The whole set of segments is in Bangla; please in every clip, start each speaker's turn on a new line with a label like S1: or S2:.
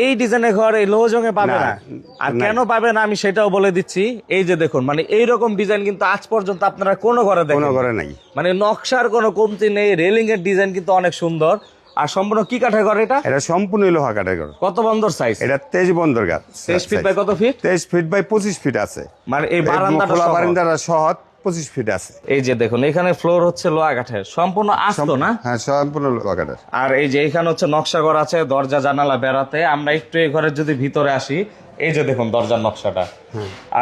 S1: এই ডিজাইনের ঘর এই লৌহজং-এ পাবে
S2: না,
S1: না। আর
S2: নাই।
S1: কেন পাবে না আমি সেটাও বলে দিচ্ছি। এই যে দেখুন, মানে এইরকম ডিজাইন কিন্তু আজ পর্যন্ত আপনারা কোনো ঘরে
S2: কোনো
S1: দেখেন
S2: ঘরে নাই।
S1: মানে নকশার কোনো কমতি নেই, রেলিং এর ডিজাইন কিন্তু অনেক সুন্দর। আর সম্পূর্ণ কি কাঠের ঘর এটা?
S2: এটা সম্পূর্ণ লোহা কাঠের ঘর।
S1: কত বন্দর সাইজ?
S2: এটা 23 বন্দর গাছ।
S1: 23 ফিট বাই কত ফিট?
S2: 23 ফিট বাই 25 ফিট আছে।
S1: মানে এই বারান্দাটা
S2: খোলা
S1: সহ।
S2: বারান্দাটা সহ 25 ফিট আছে।
S1: এই যে দেখুন, এখানে ফ্লোর হচ্ছে লোহা কাঠের, সম্পূর্ণ আস্ত না?
S2: হ্যাঁ, সম্পূর্ণ লোহা কাঠের।
S1: আর এই যে এখানে হচ্ছে নকশা ঘর আছে, দরজা জানালা বেড়াতে। আমরা একটু এই ঘরের যদি ভিতরে আসি, এই যে দেখুন দরজার নকশাটা।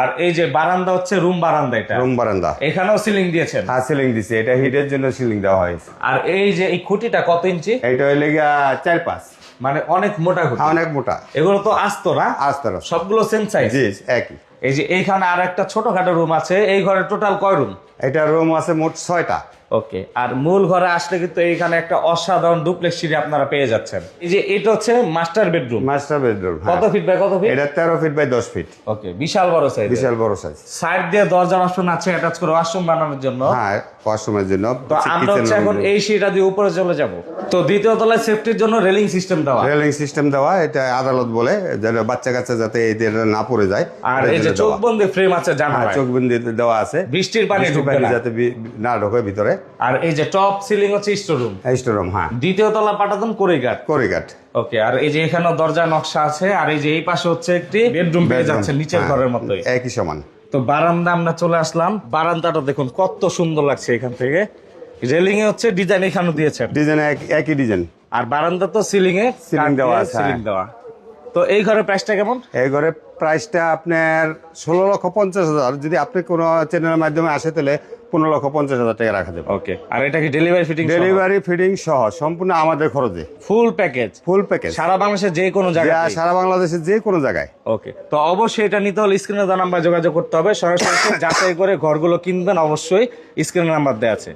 S1: আর এই যে বারান্দা হচ্ছে রুম বারান্দা, এটা
S2: রুম বারান্দা।
S1: এখানেও সিলিং দিয়েছেন?
S2: হ্যাঁ, সিলিং দিছে, এটা হিটের জন্য সিলিং দেওয়া হয়েছে।
S1: আর এই যে এই খুঁটিটা কত ইঞ্চি?
S2: এটা হইলে গিয়া 4-5।
S1: মানে অনেক মোটা খুঁটি।
S2: অনেক মোটা।
S1: এগুলো তো আস্ত না?
S2: আস্তার
S1: সবগুলো সেম সাইজ?
S2: জি, একই।
S1: এই যে এইখানে আর একটা ছোটখাটো রুম আছে, এই ঘরে টোটাল কয় রুম?
S2: এটা রুম আছে মোট 6টা।
S1: ওকে। আর মূল ঘরে আসলে কিন্তু এইখানে একটা অসাধারণ ডুপ্লেক্স সিঁড়ি আপনারা পেয়ে যাচ্ছেন। এই যে এটা হচ্ছে মাস্টার বেডরুম।
S2: Master bedroom.
S1: কত ফিট বাই কত ফিট?
S2: এটা 13 ফিট বাই 10 ফিট।
S1: ওকে, বিশাল বড় সাইজ।
S2: বিশাল বড় সাইজ।
S1: সাইড দিয়ে দরজার অপশন আছে অ্যাটাচ করে ওয়াশরুম বানানোর জন্য।
S2: হ্যাঁ, ওয়াশরুমের জন্য।
S1: তো আমরা হচ্ছে এখন এই সিঁড়িটা দিয়ে উপরে চলে যাব। তো দ্বিতীয় তলায় সেফটির জন্য রেলিং সিস্টেম দেওয়া।
S2: রেলিং সিস্টেম দেওয়া, এটা আদালত বলে, যাতে বাচ্চা কাচ্চা যাতে এদের না পড়ে যায়।
S1: আর এই যে চোখ বন্ধ ফ্রেম আছে
S2: হ্যাঁ,
S1: জানালায়।
S2: চোখ বন্ধ দেওয়া আছে।
S1: বৃষ্টির পানি
S2: বৃষ্টির
S1: ঢুকবে
S2: পানি
S1: না।
S2: যাতে না ঢোকে ভিতরে।
S1: আর এই যে টপ সিলিং হচ্ছে স্টোররুম।
S2: স্টোরুম। হ্যাঁ,
S1: দ্বিতীয় তলা পাঠাতেন করিগাট।
S2: করিগাট।
S1: ওকে। আর এই যে এখানেও দরজা নকশা আছে। আর এই যে এই পাশে হচ্ছে একটি বেডরুম পেয়ে যাচ্ছে নিচের ঘরের মতোই।
S2: একই সমান।
S1: তো বারান্দা আমরা চলে আসলাম। বারান্দাটা দেখুন কত সুন্দর লাগছে এখান থেকে। রেলিং এ হচ্ছে ডিজাইন এখানেও দিয়েছেন।
S2: ডিজাইন একই ডিজাইন।
S1: আর বারান্দা তো সিলিং এ
S2: সিলিং দেওয়া আছে।
S1: সিলিং দেওয়া। তো এই ঘরের প্রাইসটা কেমন?
S2: এই ঘরের প্রাইসটা আপনার 16,50,000। যদি আপনি কোনো চ্যানেলের মাধ্যমে আসে তাহলে 15,50,000 টাকা রাখা যাবে।
S1: ওকে। আর এটা কি ডেলিভারি ফিটিং?
S2: ডেলিভারি ফিটিং সহ সম্পূর্ণ আমাদের খরচে।
S1: Full package?
S2: Full package.
S1: সারা বাংলাদেশের যে কোনো জায়গায়?
S2: সারা বাংলাদেশের যে কোনো জায়গায়।
S1: ওকে। তো অবশ্যই এটা নিতে হলে স্ক্রিনে দেওয়া নাম্বার যোগাযোগ করতে হবে। সরাসরি যাচাই করে ঘরগুলো কিনবেন, অবশ্যই স্ক্রিনে নাম্বার দেওয়া আছে।